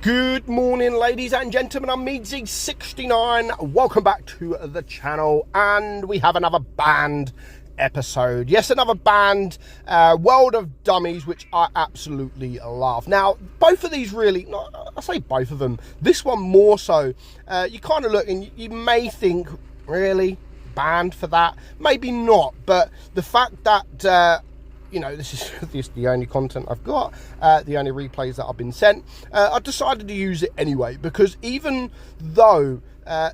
Good morning, ladies and gentlemen. I'm meadsyreplays. Welcome back to the channel, and we have another banned episode. Yes, another banned World of Dummies, which I absolutely love. Now, both of these really, I say both of them, this one more so, you kind of look and you may think, really, banned for that? Maybe not, but the fact that you know, this is the only content I've got, the only replays that I've been sent. I decided to use it anyway, because even though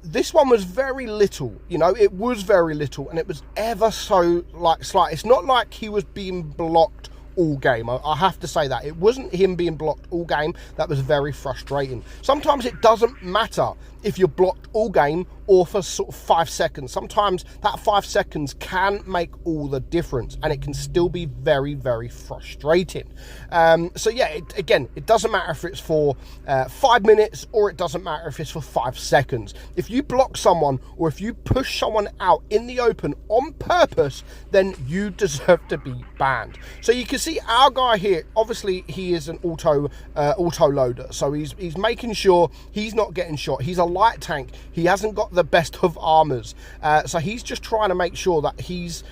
this one was very little, you know, it was very little, and it was ever so, like, slight. It's not like he was being blocked all game. I have to say that. It wasn't him being blocked all game. That was very frustrating. Sometimes it doesn't matter if you're blocked all game or for sort of 5 seconds. Sometimes that 5 seconds can make all the difference, and it can still be very, very frustrating. So yeah, again, it doesn't matter if it's for 5 minutes or it doesn't matter if it's for 5 seconds. If you block someone or if you push someone out in the open on purpose, then you deserve to be banned. So you can see our guy here, obviously he is an auto loader, so he's making sure he's not getting shot. He's a light tank. He hasn't got the best of armors, so he's just trying to make sure that he's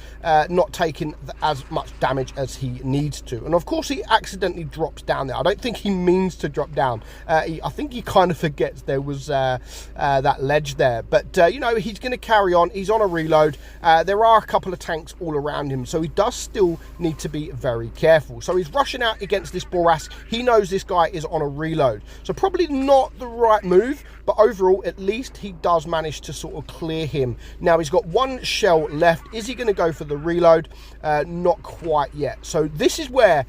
not taking as much damage as he needs to. And of course he accidentally drops down there. I don't think he means to drop down. I think he kind of forgets there was that ledge there, but you know, he's going to carry on. He's on a reload. There are a couple of tanks all around him, so he does still need to be very careful. So he's rushing out against this Boras. He knows this guy is on a reload, so probably not the right move, but overall at least he does manage to sort of clear him. Now he's got one shell left. Is he going to go for the reload? Not quite yet. So this is where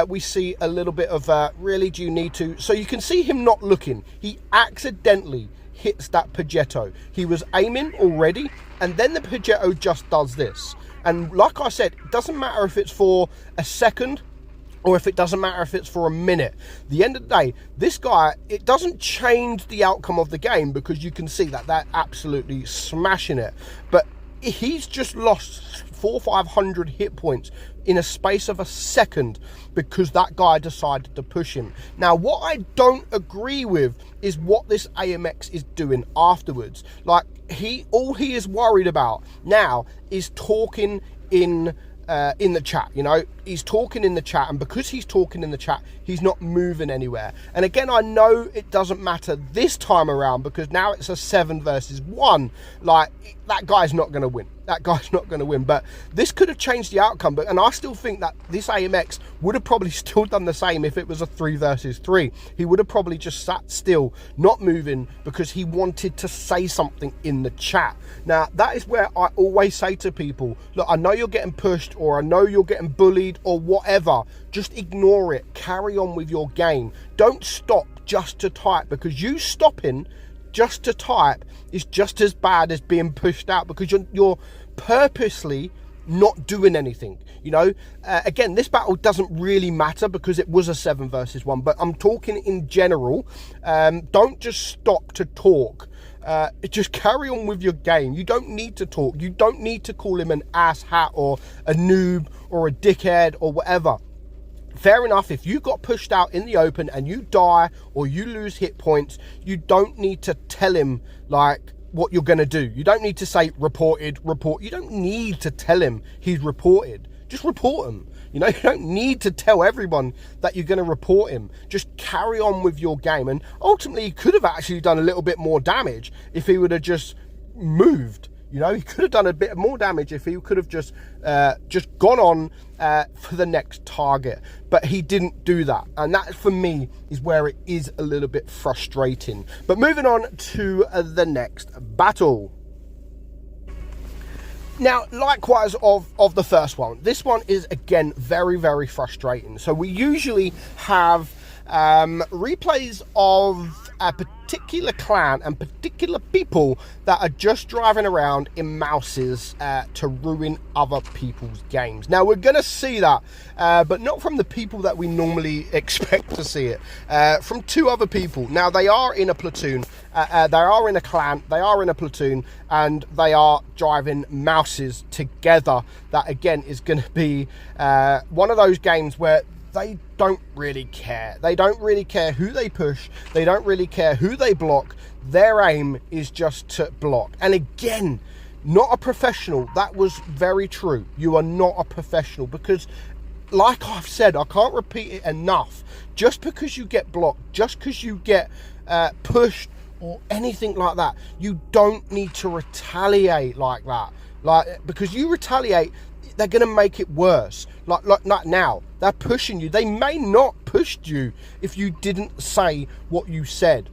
we see a little bit of really, do you need to? So you can see him not looking. He accidentally hits that Progetto. He was aiming already, and then the Progetto just does this. And like I said, it doesn't matter if it's for a second or if it doesn't matter if it's for a minute. The end of the day, this guy, it doesn't change the outcome of the game, because you can see that they're absolutely smashing it. But he's just lost 400-500 hit points in a space of a second because that guy decided to push him. Now, what I don't agree with is what this AMX is doing afterwards. Like, all he is worried about now is talking in the chat. You know, he's talking in the chat, and because he's talking in the chat, he's not moving anywhere. And again, I know it doesn't matter this time around, because now it's a 7 versus 1. Like, that guy's not going to win. That guy's not going to win. But this could have changed the outcome. And I still think that this AMX would have probably still done the same if it was a 3 versus 3. He would have probably just sat still, not moving, because he wanted to say something in the chat. Now, that is where I always say to people, look, I know you're getting pushed, or I know you're getting bullied, or whatever. Just ignore it. Carry on with your game. Don't stop just to type, because you stopping just to type is just as bad as being pushed out, because you're purposely not doing anything. You know, again, this battle doesn't really matter because it was a 7 versus 1, but I'm talking in general. Don't just stop to talk. Just carry on with your game. You don't need to talk. You don't need to call him an asshat or a noob or a dickhead or whatever. Fair enough, if you got pushed out in the open and you die or you lose hit points, you don't need to tell him, like, what you're going to do. You don't need to say reported, report. You don't need to tell him he's reported. Just report him. You know, you don't need to tell everyone that you're going to report him. Just carry on with your game. And ultimately, he could have actually done a little bit more damage if he would have just moved. You know, he could have done a bit more damage if he could have just gone on for the next target. But he didn't do that. And that, for me, is where it is a little bit frustrating. But moving on to the next battle. Now, likewise of the first one, this one is, again, very, very frustrating. So we usually have replays of a particular clan and particular people that are just driving around in mouses to ruin other people's games. Now, we're going to see that, but not from the people that we normally expect to see it. From 2 other people. Now, they are in a platoon. They are in a clan. They are in a platoon. And they are driving mouses together. That, again, is going to be one of those games where they don't really care. They don't really care who they push. They don't really care who they block. Their aim is just to block. And again, not a professional. That was very true. You are not a professional, because like I've said, I can't repeat it enough. Just because you get blocked, just because you get pushed or anything like that, you don't need to retaliate like that. Like, because you retaliate, they're going to make it worse. Like now, they're pushing you. They may not pushed you if you didn't say what you said.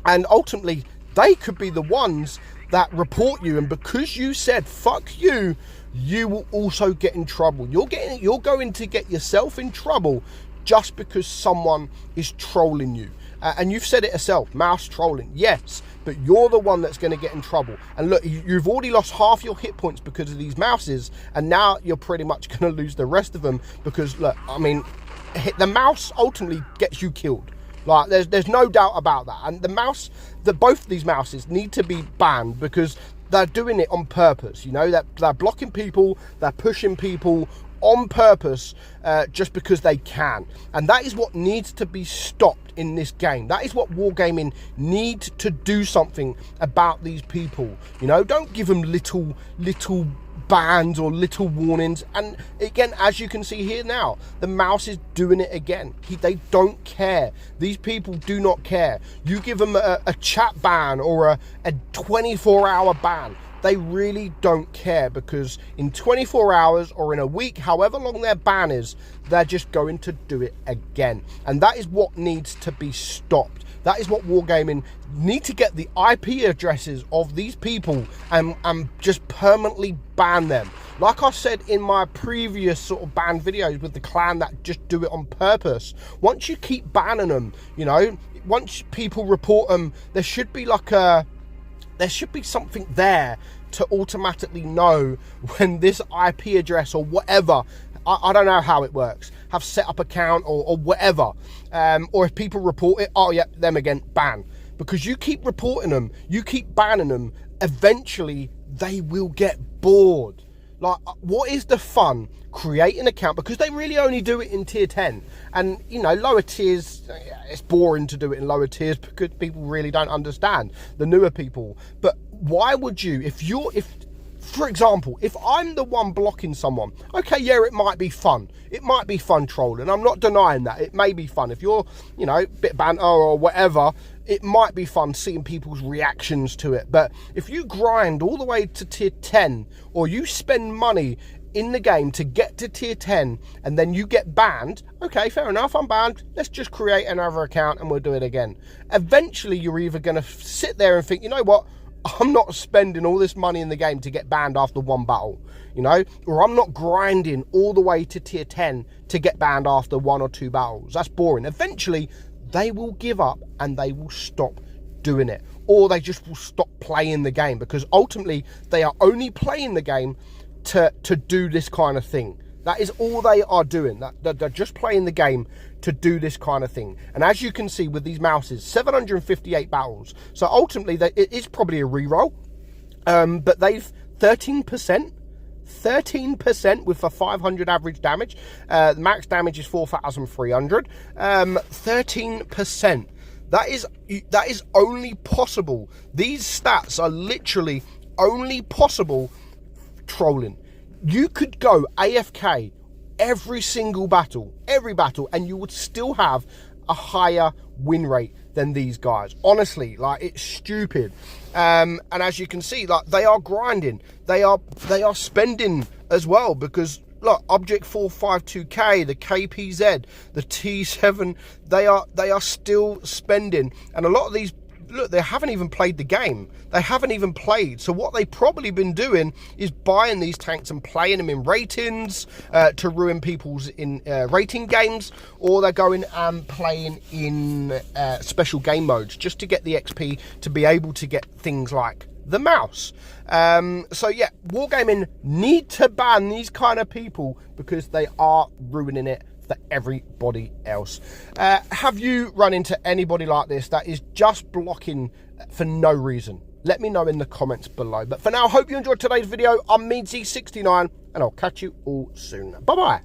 And ultimately, they could be the ones that report you. And because you said, fuck you, you will also get in trouble. You're going to get yourself in trouble just because someone is trolling you. And you've said it yourself, mouse trolling, yes, but you're the one that's going to get in trouble. And look, you've already lost half your hit points because of these mouses, and now you're pretty much going to lose the rest of them because, look, I mean, the mouse ultimately gets you killed. Like, there's no doubt about that. And both of these mouses need to be banned because they're doing it on purpose. You know, they're blocking people, they're pushing people on purpose, just because they can. And that is what needs to be stopped in this game. That is what Wargaming needs to do something about these people. You know, don't give them little bans or little warnings. And again, as you can see here now, the mouse is doing it again. They don't care. These people do not care. You give them a chat ban or a 24-hour ban, they really don't care, because in 24 hours or in a week, however long their ban is, they're just going to do it again. And that is what needs to be stopped. That is what Wargaming need to get the IP addresses of these people and just permanently ban them. Like I said in my previous sort of ban videos with the clan that just do it on purpose, once you keep banning them, you know, once people report them, there should be something there to automatically know when this IP address or whatever, I don't know how it works, have set up account or whatever, or if people report it, oh yeah, them again, ban. Because you keep reporting them, you keep banning them, eventually they will get bored. Like, what is the fun create an account? Because they really only do it in tier 10, and you know, lower tiers, it's boring to do it in lower tiers because people really don't understand, the newer people. But why would you, if for example, if I'm the one blocking someone, okay, yeah, it might be fun. It might be fun trolling. I'm not denying that. It may be fun. If you're, you know, bit banter or whatever, it might be fun seeing people's reactions to it. But if you grind all the way to tier 10, or you spend money in the game to get to tier 10 and then you get banned, okay, fair enough, I'm banned, let's just create another account and we'll do it again. Eventually, you're either going to sit there and think, you know what, I'm not spending all this money in the game to get banned after one battle, you know, or I'm not grinding all the way to tier 10 to get banned after 1 or 2 battles. That's boring. Eventually, they will give up and they will stop doing it, or they just will stop playing the game, because ultimately they are only playing the game to do this kind of thing. That is all they are doing. They're just playing the game to do this kind of thing. And as you can see with these mouses, 758 battles. So ultimately, it is probably a reroll. But they've 13% with a 500 average damage. The max damage is 4,300. 13%. That is only possible. These stats are literally only possible trolling. You could go AFK every single battle, and you would still have a higher win rate than these guys. Honestly, like, it's stupid. And as you can see, like, they are grinding, they are spending as well, because look, Object 452K, the KPZ, the T7, they are still spending. And a lot of these, look, they haven't even played the game. They haven't even played. So what they've probably been doing is buying these tanks and playing them in ratings to ruin people's rating games, or they're going and playing in special game modes just to get the XP to be able to get things like the mouse. So yeah, Wargaming need to ban these kind of people because they are ruining it for everybody else. Have you run into anybody like this that is just blocking for no reason? Let me know in the comments below. But for now, I hope you enjoyed today's video. I'm meadsy69, and I'll catch you all soon. Bye bye.